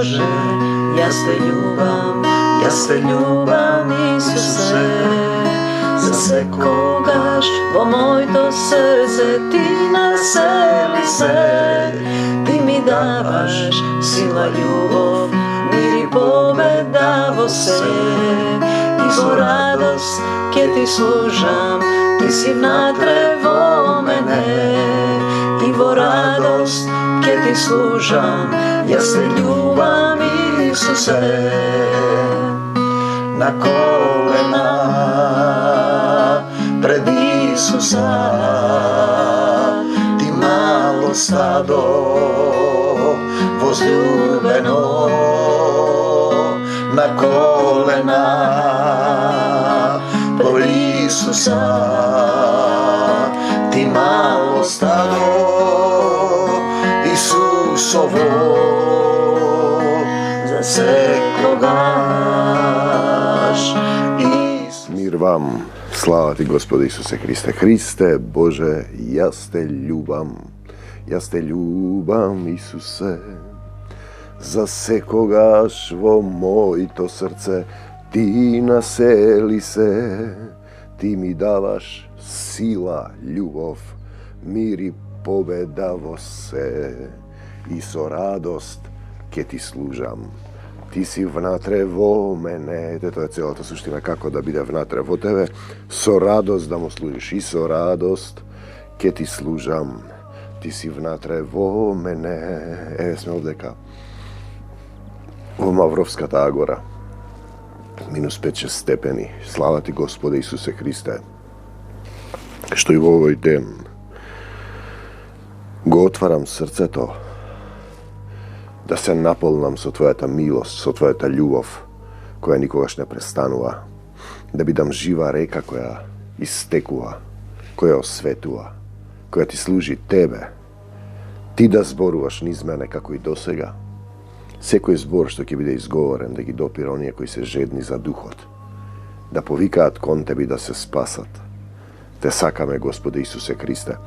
Bože, ja te ljubam, Isuse. Za sve kogaš, vo moj to srce, ti naseli se. Ti mi davaš sila, ljubav, mir i pobeda vo se. I vo radost, kje ti služam, ti si vnatre vo mene. I vo radost, kje ti služam, ja te ljubam, Isuse. Na kolena pred Isusa, ti malo stado возлюбено. Na kolena pred Isusa, ti malo stado Isusovo, za se kogaš. Mir vam, slava ti Gospode Isuse Hriste. Hriste Bože, ja te ljubam, Isuse. Za se kogaš vo moj to srce, ti naseli se. Ti mi davaš sila, ljubav, mir i pobeda vo se. I so radost, kje ti služam. Ti si vnatre vo mene, to je celata suština, kako da bide vnatre vo tebe, so radost da mu služiš, i so radost, kje ti služam, ti si vnatre vo mene. Evo sme ovdeka, ovo Mavrovska Tagora, -5-6 stepeni, slava ti Gospode Isuse Hriste, što i u ovoj den go otvaram srce to, da se napolnam so tvoja ta milost, so tvoja ta ljubav, koja nikogaš ne prestanuva, da bi dam živa reka koja istekuva, koja osvetuva, koja ti služi tebe, ti da zboruvaš niz mene kako i dosega, sekoj zbor što ki bide izgovoren, da gi dopira onije koji se žedni za duhot, da povikaat kon tebi da se spasat, te sakame Gospode Isuse Hriste.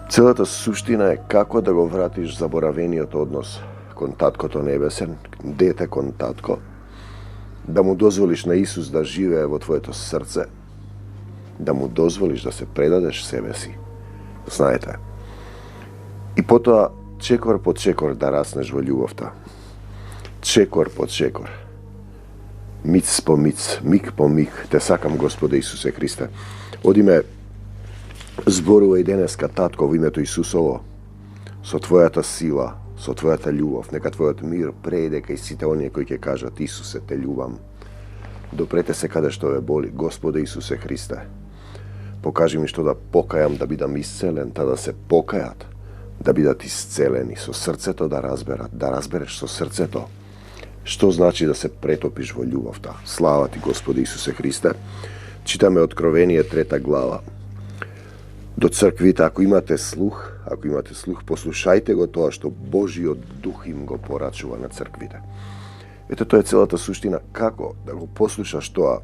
Целата суштина е како да го вратиш заборавениот однос кон Таткото Небесен, дете кон Татко, да му дозволиш на Исус да живее во твоето срце, да му дозволиш да се предадеш себе си. Знаете. И потоа чекор по чекор да раснеш во љубовта. Чекор по чекор. Миц по миц, миг по миг, те сакам Господе Исусе Христе. Одиме зборува и денеска, Татко, во името Исусово, со твојата сила, со твојата љубов, нека твојот мир преиде кај сите оние кои ќе кажат: Исусе, те љубам. Допрете се каде што ве боли, Господе Исусе Христе. Покажи ми што да покајам, да бидам исцелен, та да се покајат, да бидат исцелени, со срцето да разберат, да разбереш со срцето што значи да се претопиш во љубовта. Слава ти, Господе Исусе Христе. Читаме Откровение 3 глава. До црквите, ако имате слух, послушајте го тоа што Божиот Дух им го порачува на црквите. Ето тоа е целата суштина, како да го послушаш тоа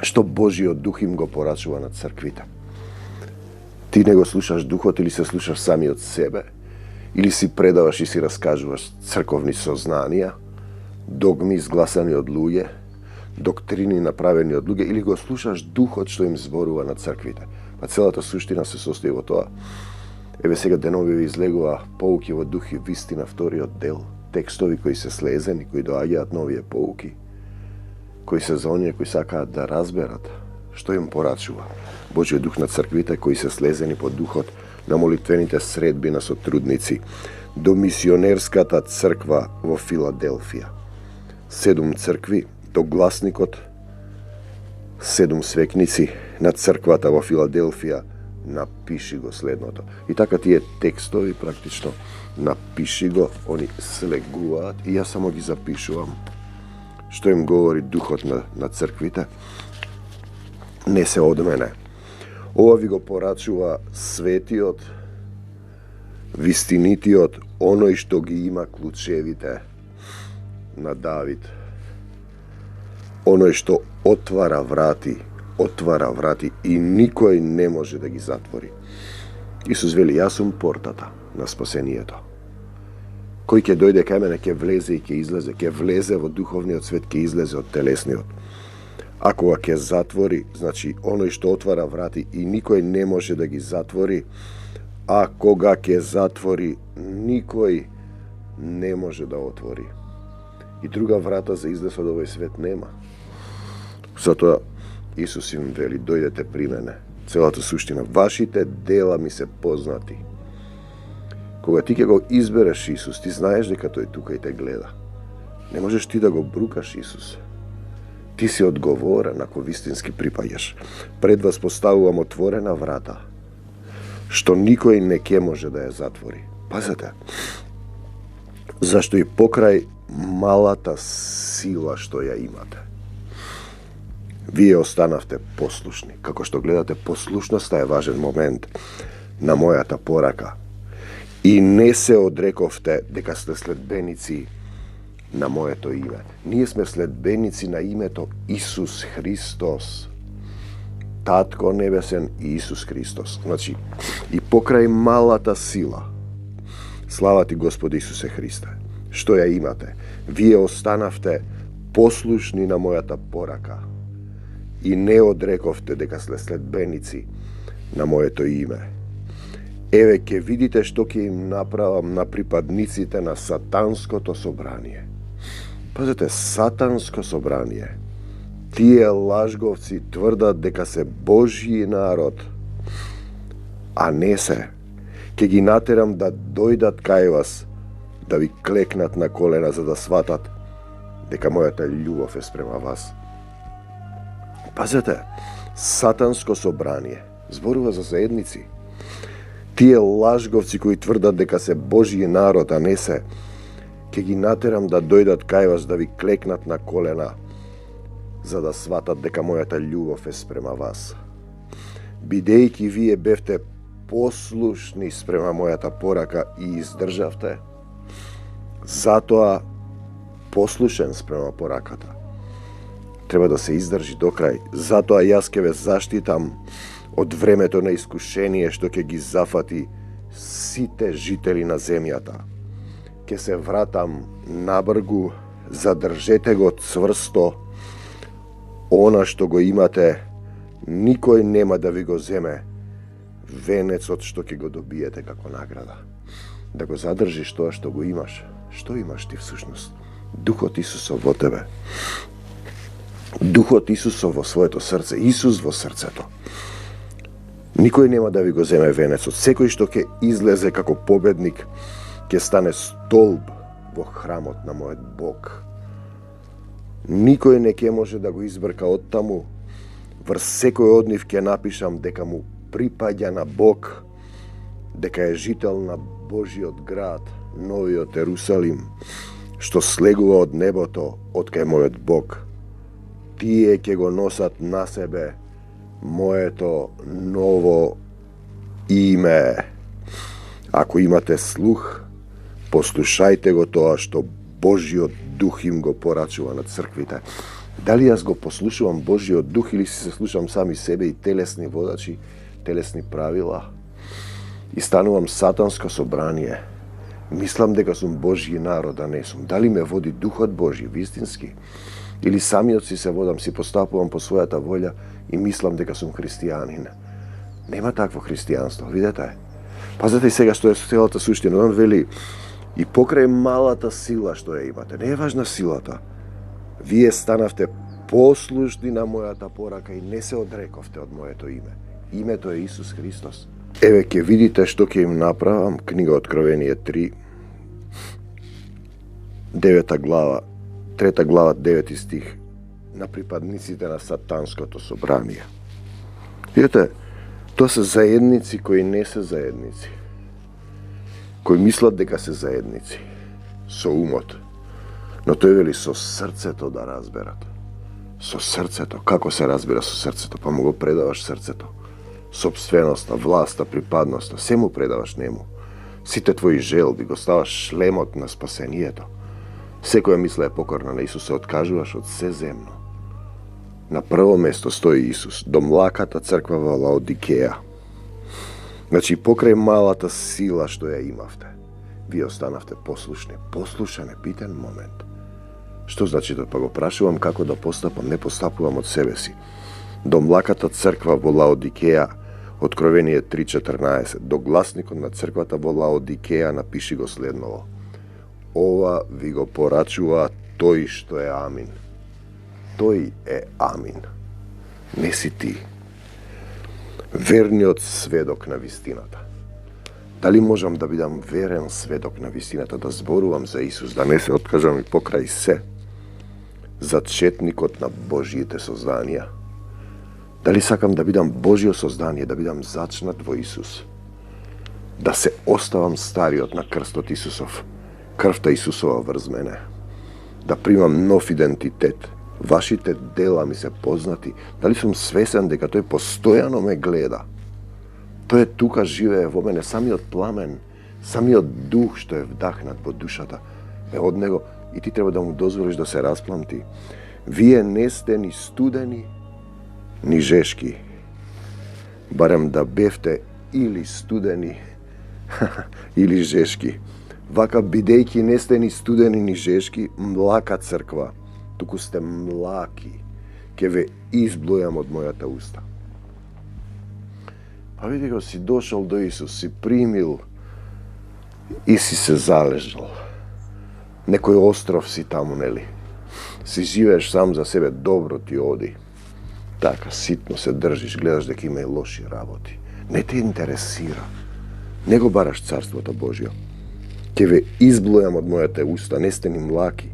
што Божиот Дух им го порачува на црквите. Ти не го слушаш Духот или се слушаш сами од себе, или си предаваш и си раскажуваш црковни сознанија, догми изгласани од луѓе, доктрини направени од луѓе, или го слушаш Духот што им зборува на црквите. А целата суштина се состои во тоа. Еве сега денови ви излегува поуки во дух и вистина, вториот дел. Текстови кои се слезени, кои доаѓаат новие поуки, кои се за оние кои сакаат да разберат што им порачува Божиот Дух на црквите, кои се слезени по духот на молитвените средби на сотрудници до мисионерската црква во Филаделфија. 7 цркви, до гласникот 7 свекници на црквата во Филаделфија, напиши го следното. И така тие текстови практично напиши го, они слегуваат и јас само ги запишувам што им говори Духот на црквите. Не се од мене. Ова ви го порачува светиот, вистинитиот, оној што ги има клучевите на Давид. Оној што отвара врати и никој не може да ги затвори. Исус вели: јас сум портата на спасението. Кој ќе дојде кај мене, ќе влезе и ќе излезе, ќе влезе во духовниот свет, ќе излезе од телесниот. А кога ќе затвори, значи оној што отвара врати и никој не може да ги затвори, а кога ќе затвори, никој не може да отвори. И друга врата за излез од овој свет нема. Затоа Исус им вели, дојдете при мене. Целата суштина, вашите дела ми се познати. Кога ти ќе го избереш Исус, ти знаеш дека тој тука и те гледа. Не можеш ти да го брукаш Исус. Ти си одговорен ако вистински припаѓаш. Пред вас поставувам отворена врата, што никој не ќе може да ја затвори. Пазете, зашто и покрај малата сила што ја имате, вие останавте послушни. Како што гледате, послушноста е важен момент на мојата порака. И не се одрековте дека сте следбеници на моето име. Ние сме следбеници на името Исус Христос. Татко Небесен и Исус Христос. Значи, и покрај малата сила, слава ти Господи Исусе Христе, што ја имате, вие останавте послушни на мојата порака и не одрековте дека сте следбеници на моето име. Еве ќе видите што ќе им направам на припадниците на сатанското собрание. Пазете, сатанско собрание. Тие лажговци тврдат дека се Божји народ, а не се. Ќе ги натерам да дојдат кај вас, да ви клекнат на колена за да сватат дека мојата љубов е спрема вас. Пазете, сатанско собрание зборува за заедници. Тие лажговци кои тврдат дека се Божји народ, а не се, ќе ги натерам да дојдат кај вас да ви клекнат на колена за да сватат дека мојата љубов е спрема вас. Бидејќи вие бевте послушни спрема мојата порака и издржавте, затоа послушен спрема пораката треба да се издржи до крај. Затоа јас ќе ве заштитам од времето на искушение што ќе ги зафати сите жители на земјата. Ќе се вратам набргу, задржете го цврсто, она што го имате, никој нема да ви го земе, венецот што ќе го добиете како награда. Да го задржиш тоа што го имаш. Што имаш ти всушност? Духот Исусов во тебе. Духот Исусов во своето срце, Исус во срцето. Никој нема да ви го земе венецот. Секој што ќе излезе како победник, ќе стане столб во храмот на мојот Бог. Никој не ќе може да го избрка од таму. Врз секој од нив ќе напишам дека му припаѓа на Бог, дека е жител на Божиот град, новиот Ерусалим, што слегува од небото, од кај мојот Бог. Тие ќе го носат на себе моето ново име. Ако имате слух, послушајте го тоа што Божиот дух им го порачува на црквите. Дали јас го послушувам Божиот дух или си се слушам сами себе и телесни водачи, телесни правила? И станувам сатанско собрание. Мислам дека сум Божји народ, а не сум. Дали ме води Духот Божји, вистински? Или самиот си се водам, си постапувам по својата волја и мислам дека сум христијанин? Нема такво христијанство, видете? Пазете и сега што е целата суштина. Он вели, и покрај малата сила што ја имате, не е важна силата, вие станавте послушни на мојата порака и не се одрековте од моето име. Името е Исус Христос. Еве ќе видите што ќе им направам. Книга Откровение 3, 9 глава, 3 глава, 9 стих, на припадниците на сатанското собрание. Видите, тоа се заедници кои не се заедници, кои мислат дека се заедници со умот, но тој вели со срцето да разберат. Со срцето. Како се разбира со срцето? Па му го предаваш срцето. Собственоста, власта, припадноста, се му предаваш нему. Сите твои желби, го ставаш шлемот на спасението. Секоја мисла е покорна на Исус, се откажуваш од се земно. На прво место стои Исус, до млаката црква во Лаодикеја. Значи, покрај малата сила што ја имавте, вие останавте послушни. Послушен е битен момент. Што значи да па го прашувам како да постапам, не постапувам од себе си. До млаката црква во Лаодикеја, Откровение 3.14, до гласникот на црквата во Лаодикеја напиши го следново. Ова ви го порачува тој што е Амин. Тој е Амин. Не си ти. Верниот сведок на вистината. Дали можам да бидам верен сведок на вистината, да зборувам за Исус, да не се откажам и покрај се, зачетникот на Божиите созданија? Дали сакам да бидам Божјо создание, да бидам зачнат во Исус? Да се оставам стариот на крстот Исусов, крвта Исусова врз мене? Да примам нов идентитет? Вашите дела ми се познати? Дали сум свесен дека тој постојано ме гледа? Тој е тука, живее во мене, самиот пламен, самиот дух што е вдахнат во душата е од него и ти треба да му дозволиш да се распламти. Вие не сте ни студени, ни жешки. Барем да бевте или студени, или жешки. Вака, бидејќи не сте ни студени, ни жешки, млака црква, туку сте млаки, ке ве изблојам од мојата уста. Па види го, си дошол до Исус, си примил и си се залежал. Некој остров си таму, нели? Си живееш сам за себе, добро ти оди. Така, ситно се држиш, гледаш дека има и лоши работи. Не те интересира. Не го бараш Царството Божјо. Ке ве изблојам од мојата уста, не сте ни млаки,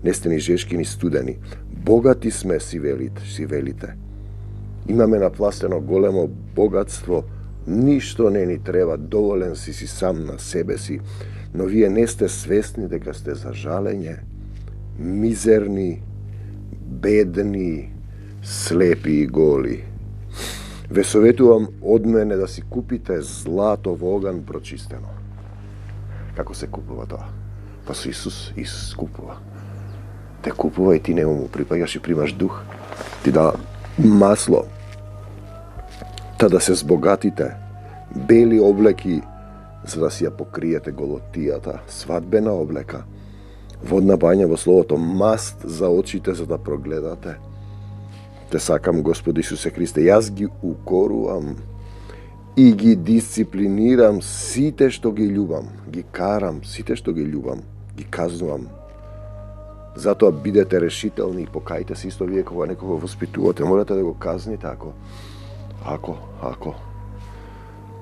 не сте ни жешки, ни студени. Богати сме, си велите. Имаме напластено големо богатство, ништо не ни треба, доволен си сам на себе си, но вие не сте свесни дека сте за жалење, мизерни, бедни, слепи и голи. Ве советувам од мене да си купите злато во оган прочистено. Како се купува тоа? Па со Исус купува. Те купува и ти не му припаѓаш и примаш дух. Ти да масло. Та да се збогатите. Бели облеки, за да си ја покриете голотијата. Свадбена облека. Водна бања во Словото. Маст за очите, за да прогледате. Те сакам, Господи Исусе Христе, јас ги укорувам и ги дисциплинирам сите што ги љубам. Ги карам сите што ги љубам. Ги казнувам. Затоа бидете решителни и покајте се исто вие кога некого воспитувате. Морате да го казните ако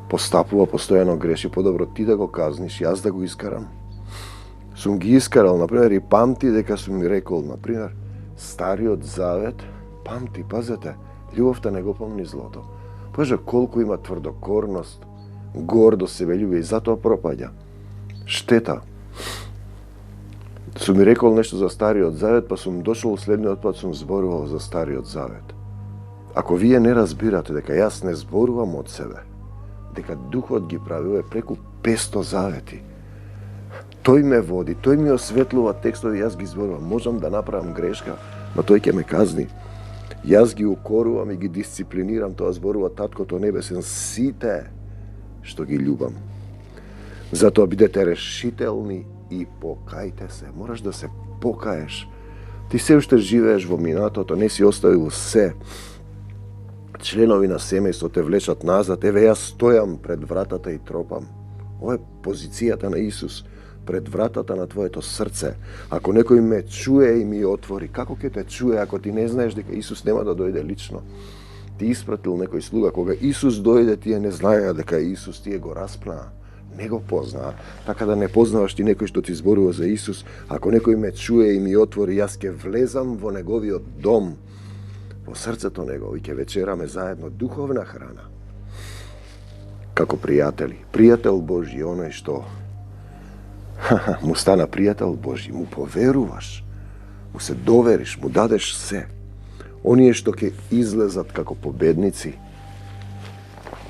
постапува, постојано греши, подобро ти да го казниш, јас да го искарам. Сум ги искарал, например, и памти дека сум ми рекол, например, Стариот Завет, памти, пазете, љубовта не го помни злото. Пожа колку има тврдокорност, гордо, себељубие и затоа пропаѓа. Штета. Сум ми рекол нешто за Стариот Завет, па сум дошол следниот пат сум зборувал за Стариот Завет. Ако вие не разбирате дека јас не зборувам од себе, дека Духот ги правил преку 500 завети, тој ме води, тој ми осветлува текстови, јас ги зборувам. Можам да направам грешка, но тој ќе ме казни. Јас ги укорувам и ги дисциплинирам, тоа зборува Таткото Небесен, сите што ги љубам. Затоа бидете решителни и покајте се. Мораш да се покаеш. Ти се уште живееш во минатото, не си оставил се. Членови на семејство те влечат назад. Еве јас стојам пред вратата и тропам. Ова е позицијата на Исус. Пред вратата на твоето срце. Ако некој ме чуе и ми отвори, како ќе те чуе ако ти не знаеш дека Исус нема да дојде лично? Ти испратил некој слуга, кога Исус дојде, тие не знаеа дека Исус, тие го распнаа. Не го познаа. Така да не познаваш ти некој што ти зборува за Исус. Ако некој ме чуе и ми отвори, јас ќе влезам во неговиот дом, во срцето негово и ќе вечераме заедно духовна храна. Како пријатели. Пријател Божји, оној што му стана пријател Божји, му поверуваш, му се довериш, му дадеш се. Оние што ќе излезат како победници,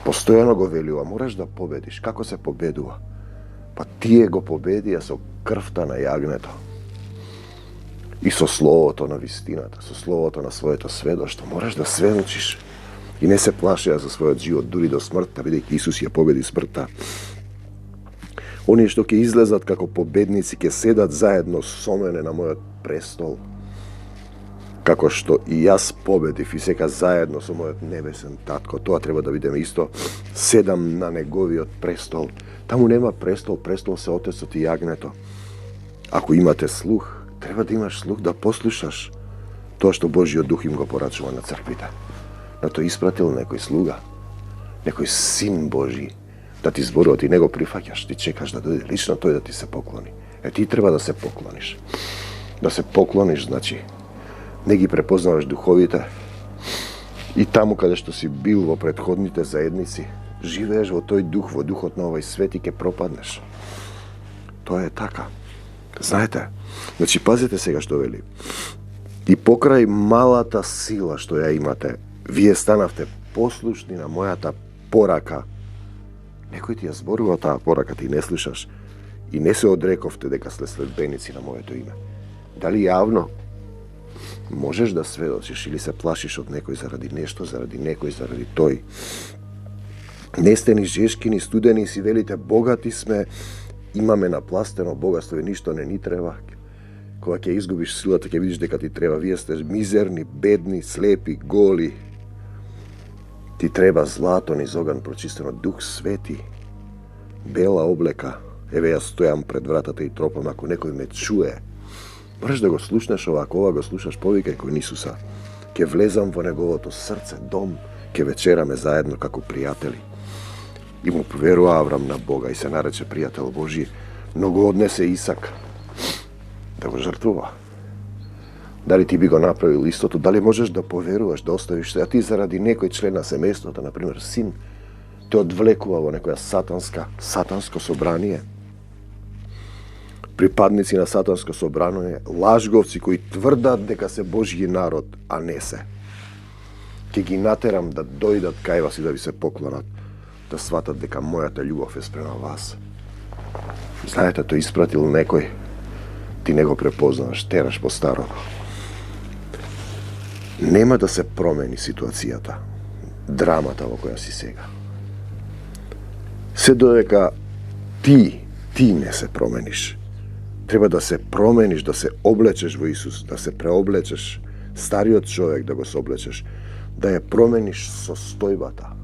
постојано го велува, мораш да победиш. Како се победува? Па тие го победија со крвта на јагнето. И со словото на вистината, со словото на своето сведоштво. Мораш да сведочиш. И не се плашеа за својот живот, дури до смртта, бидејќи Исус ја победи смртта. Oni što ќе излезат како победници ќе седат заедно со мене на мојот престол. Како што и јас победив и сега заедно со мојот небесен татко, тоа треба да видиме исто, седам на неговиот престол. Таму нема престол, престол се Отецот и јагнето. Ако имате слух, треба да имаш слух да послушаш тоа што Божиот дух им го порачува на црквите. Но тој испратил некој слуга, некој син Божи, да ти зборува, ти не го прифаќаш, ти чекаш да дојде лично тој да ти се поклони. Ти треба да се поклониш. Да се поклониш, значи, не ги препознаваш духовите и таму каде што си бил во претходните заедници, живееш во тој дух, во духот на овој свет и ќе пропаднеш. Тоа е така. Знаете, значи пазете сега што вели. И покрај малата сила што ја имате, вие станавте послушни на мојата порака. Некој ти ја зборува таа порака, ти не слушаш и не се одрековте дека сте следбеници на моето име. Дали јавно можеш да сведочиш или се плашиш од некој заради нешто, заради некој, заради тој? Не сте ни жешки, ни студени, си велите богати сме, имаме напластено богатство и ништо не ни треба. Кога ќе изгубиш силата, ќе видиш дека ти треба. Вие сте мизерни, бедни, слепи, голи. Ти треба злато низ оган прочистено, Дух Свети, бела облека. Еве јас стојам пред вратата и тропам, ако некој ме чуе, можеш да го слушнеш ова, ако ова го слушаш, повикај кон Исуса. Ке влезам во неговото срце, дом, ке вечераме заедно како пријатели. И му поверува Аврам на Бога и се нарече пријател Божи, но го однесе Исак да го жртвува. Дали ти би го направил истото? Дали можеш да поверуваш, да оставиш се, а ти заради некој член на семејството, например син, те одвлекува во некоја сатанско собрание? Припадници на сатанско собрание, лажговци кои тврдат дека се Божји народ, а не се. Ке ги натерам да дојдат кај вас и да ви се поклонат, да сватат дека мојата љубов е спрема вас. Знаете, тој испратил некој, ти не го препознаваш, тераш по старото. Нема да се промени ситуацијата, драмата во која си сега. Се додека ти не се промениш. Треба да се промениш, да се облечеш во Исус, да се преоблечеш, стариот човек да го соблечеш, да ја промениш состојбата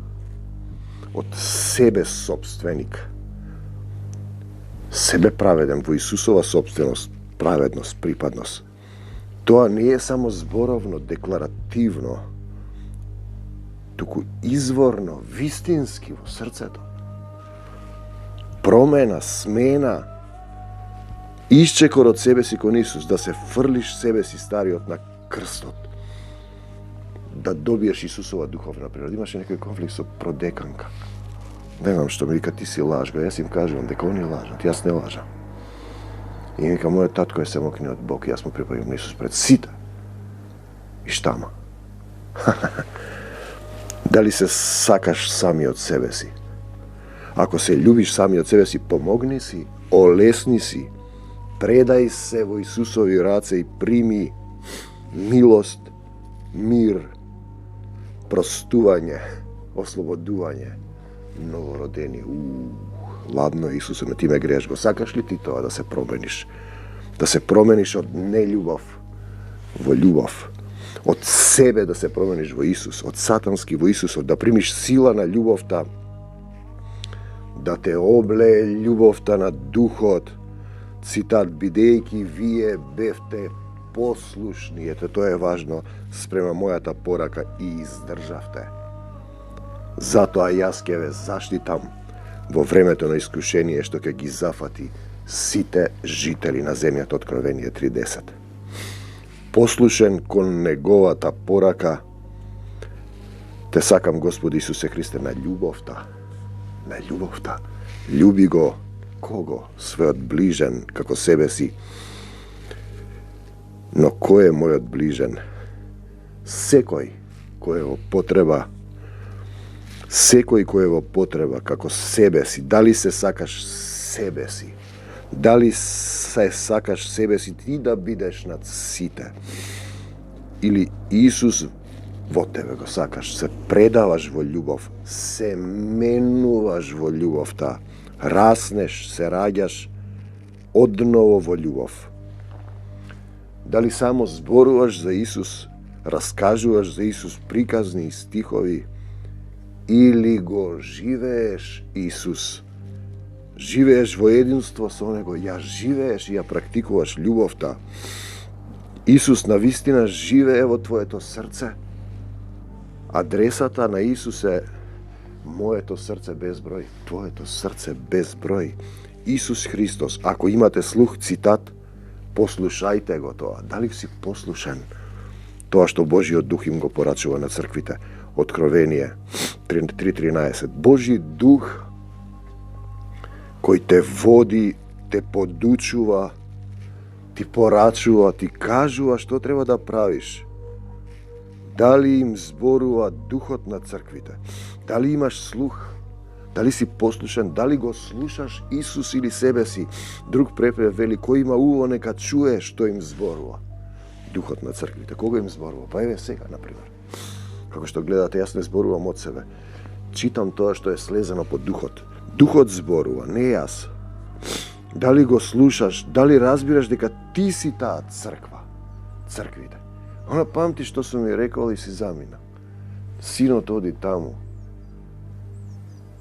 од себе собственик, себе праведен во Исусова собственост, праведност, припадност. Тоа не е само зборовно, декларативно, туку изворно, вистински во срцето. Промена, смена, исчекор од себе си кон Исус, да се фрлиш себе си стариот на крстот, да добиеш Исусова духовна природа. Имаше некој конфликт со продеканка. Не знам што ми вика, ти си лажга. Јас им кажувам дека они лажат, јас не лажам. И ми вика, мојот татко е семокниот Бог, јас му припаѓам на Исус пред сите. И штама? Дали се сакаш сами од себе си? Ако се љубиш сами од себе си, помогни си, олесни си, предај се во Исусови раце и прими милост, мир, простување, ослободување, новородени. Ладно, Исусе, на ти ме грееш. Го сакаш ли ти тоа да се промениш? Да се промениш од нељубов во љубов. Од себе да се промениш во Исус, од сатански во Исусот, да примиш сила на љубовта, да те облее љубовта на Духот. Цитат, бидејќи вие бевте послушни, ето тоа е важно, спрема мојата порака и издржавте. Затоа јас ќе ве заштитам во времето на искушение што ќе ги зафати сите жители на земјата. Откровение 3:10. Послушен кон неговата порака, те сакам, Господи Исусе Христе, на љубовта. На љубовта. Љуби го кого? Својот ближен како себе си. Но кој е мојот ближен? Секој кој е во потреба. Секој кој е во потреба како себе си. Дали се сакаш себе си? Дали се сакаш себе си ти да бидеш над сите? Или Исус во тебе го сакаш, се предаваш во љубов, се менуваш во љубовта, раснеш, се раѓаш одново во љубов. Дали само зборуваш за Исус, раскажуваш за Исус приказни стихови, или го живееш Исус? Живееш во единство со Него, ја живееш и ја практикуваш љубовта. Исус навистина живее во твоето срце. Адресата на Исус е моето срце без број, твоето срце без број. Исус Христос, ако имате слух, цитат, послушајте го тоа. Дали си послушен тоа што Божиот Дух им го порачува на црквите? Откровение 3.13. Божи Дух кој те води, те подучува, ти порачува, ти кажува што треба да правиш. Дали им зборува Духот на црквите? Дали имаш слух? Дали си послушен? Дали го слушаш Исус или себе си? Друг препев вели, кој има уво нека чуе што им зборува Духот на црквите. Кога им зборува? Па еве сега, например. Како што гледате, јас не зборувам од себе. Читам тоа што е слезено по Духот. Духот зборува, не јас. Дали го слушаш, дали разбираш дека ти си таа црква, црквите. Она памти што сум ми рекол и си замина. Синот оди таму.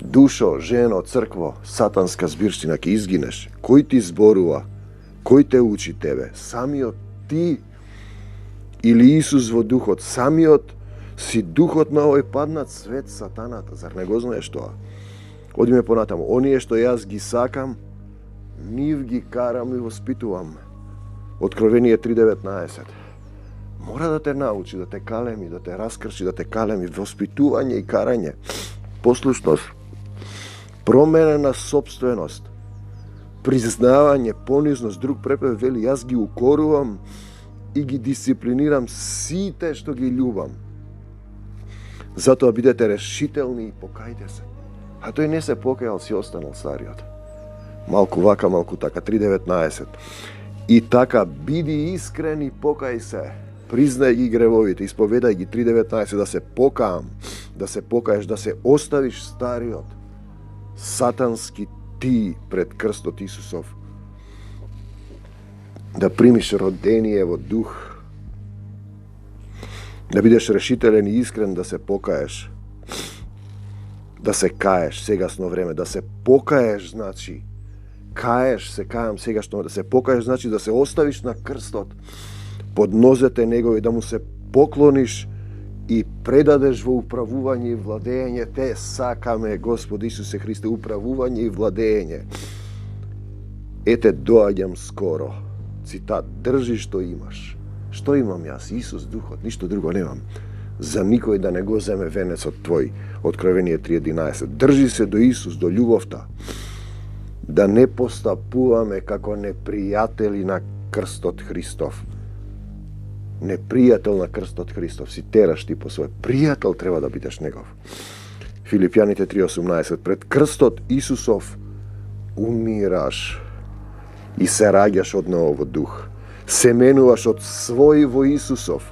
Душо, жено, цркво, сатанска збирштина, ќе изгинеш. Кој ти зборува? Кој те учи тебе? Самиот ти или Исус во Духот? Самиот си Духот на овој паднат свет, сатаната. Зар не го знаеш тоа? Одиме понатаму. Оние што јас ги сакам, нив ги карам и воспитувам. Откровение 3.19. Мора да те научи, да те калеми, да те раскрши, да те калеми. Воспитување и карање. Послушност. Променена собственост. Признавање, понизност. Друг препев вели, јас ги укорувам и ги дисциплинирам сите што ги љубам. Затоа бидете решителни и покајте се. А тој не се покајал, си останал стариот. Малку вака, малку така. 3.19. И така, биди искрен и покај се. Признај ги гревовите, исповедај ги. 3.19. Да се покаам, да се покаеш, да се оставиш стариот, сатански ти пред крстот Исусов. Да примиш родение во дух. Да бидеш решителен и искрен да се покаеш. Да се каеш сегасно време. Да се покаеш, значи, каеш, се кајам сегашно, да се покаеш, значи да се оставиш на крстот, под нозете негови, да му се поклониш и предадеш во управување и владење. Те сакаме, Господи Исусе Христе, управување и владење. Ете, доаѓам скоро. Цитат, држи што имаш. Што имам јас? Исус, Духот, ништо друго немам. За никој да не го земе венецот твој. Откровение 3.11. Држи се до Исус, до љубовта. Да не постапуваме како непријатели на крстот Христов. Непријател на крстот Христов. Си тераш ти по свој. Пријател треба да бидеш негов. Филипјаните 3.18. Пред крстот Исусов умираш и се раѓаш одново во дух. Се менуваш од свој во Исусов.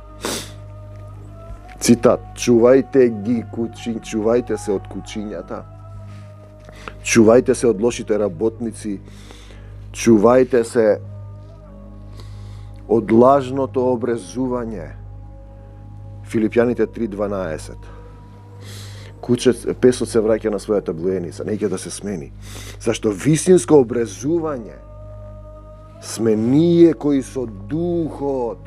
Цитат, чувајте се од кучињата, чувајте се од лошите работници, чувајте се од лажното обрезување. Филипјаните 3.12. Песот се враќа на својата блуеница, не ќе да се смени. Зашто вистинско обрезување сме ние кои со Духот,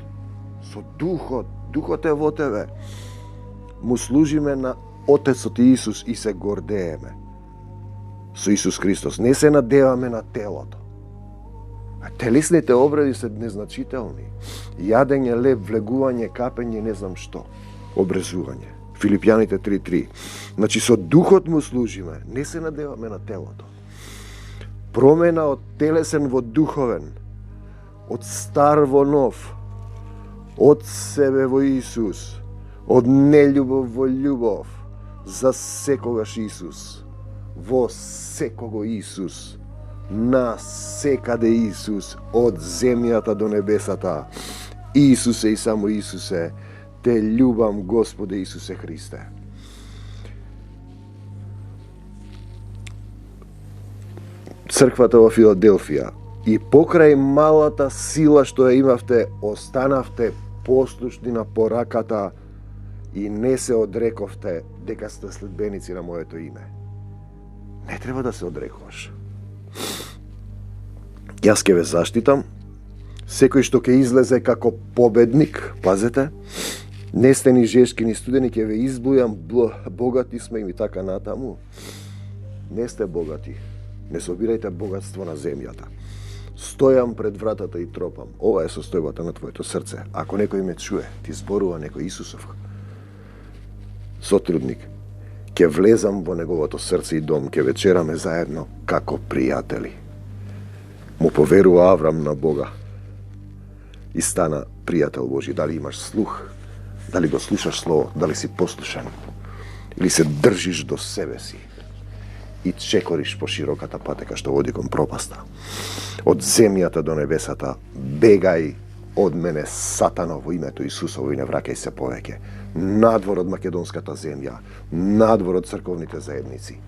Духот е во тебе, му служиме на Отецот Исус и се гордееме со Исус Христос. Не се надеваме на телото. Телесните обреди се незначителни. Јадење, леп, влегување, капење, не знам што. Обрезување. Филипјаните 3.3. Значи со Духот му служиме, не се надеваме на телото. Промена од телесен во духовен, од стар во нов, од себе во Исус, од нељубов во љубов, за секогаш Исус, во секого Исус, на секаде Исус, од земјата до небесата. Исусе и само Исусе, те љубам, Господе Исусе Христе. црквата во Филаделфија и покрај малата сила што ја имавте, останавте послушни на пораката и не се одрековте дека сте следбеници на моето име. Не треба да се одрекуваш. Јас ќе ве заштитам. Секој што ќе излезе како победник, пазете, не сте ни жешки ни студени, ќе ве избујам, богати сме и така натаму. Не сте богати. Не собирајте богатство на земјата. Стојам пред вратата и тропам. Ова е состојбата на твоето срце. Ако некој ме чуе, ти зборува некој Исусов сотрудник, ќе влезам во неговото срце и дом, ќе вечераме заедно како пријатели. Му поверува Аврам на Бога и стана пријател Божи. Дали имаш слух? Дали го слушаш Слово? Дали си послушан? Или се држиш до себе си и чекориш по широката патека што води кон пропаста? Од земјата до небесата бегај од мене, Сатано, во името Исусово, и не враќај се повеќе. Надвор од македонската земја, надвор од црковните заедници.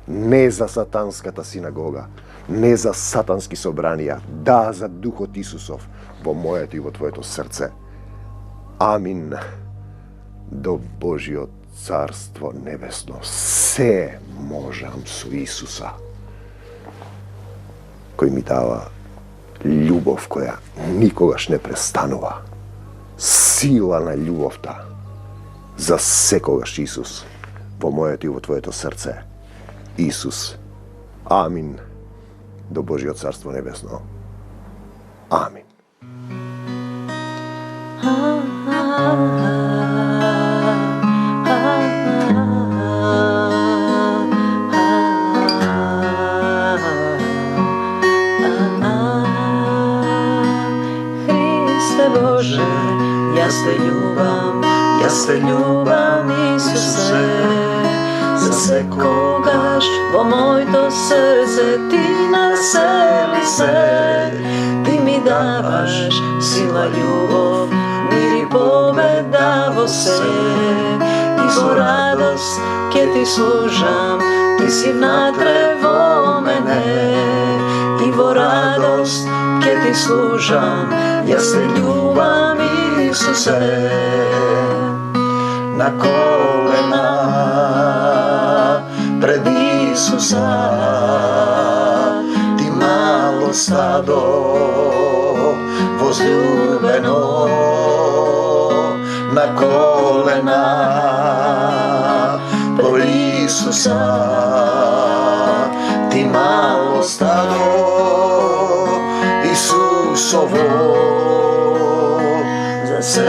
Не за сатанската синагога, не за сатански собранија, да за Духот Исусов во моето и во твоето срце. Амин. До Божиот Царство Небесно се можам со Исуса, кој ми дава љубов која никогаш не престанува. Сила на љубовта за секогаш Исус во моето и во твоето срце. Исус. Амин. До Божиот Царство Небесно. Амин. Христе Боже, јас те љубам, Исусе, за секогаш во моето срце ти насели се. Ти ми даваш сила, љубов, мир и победа во се. И во радост ќе ти служам, ти си внатре во мене. И во радост ќе ти служам, јас те љубам, Исусе. На колена пред Исуса, ти мало стадо возлюбено. На колена по Исуса, ти мало стадо Исусово, за секогаш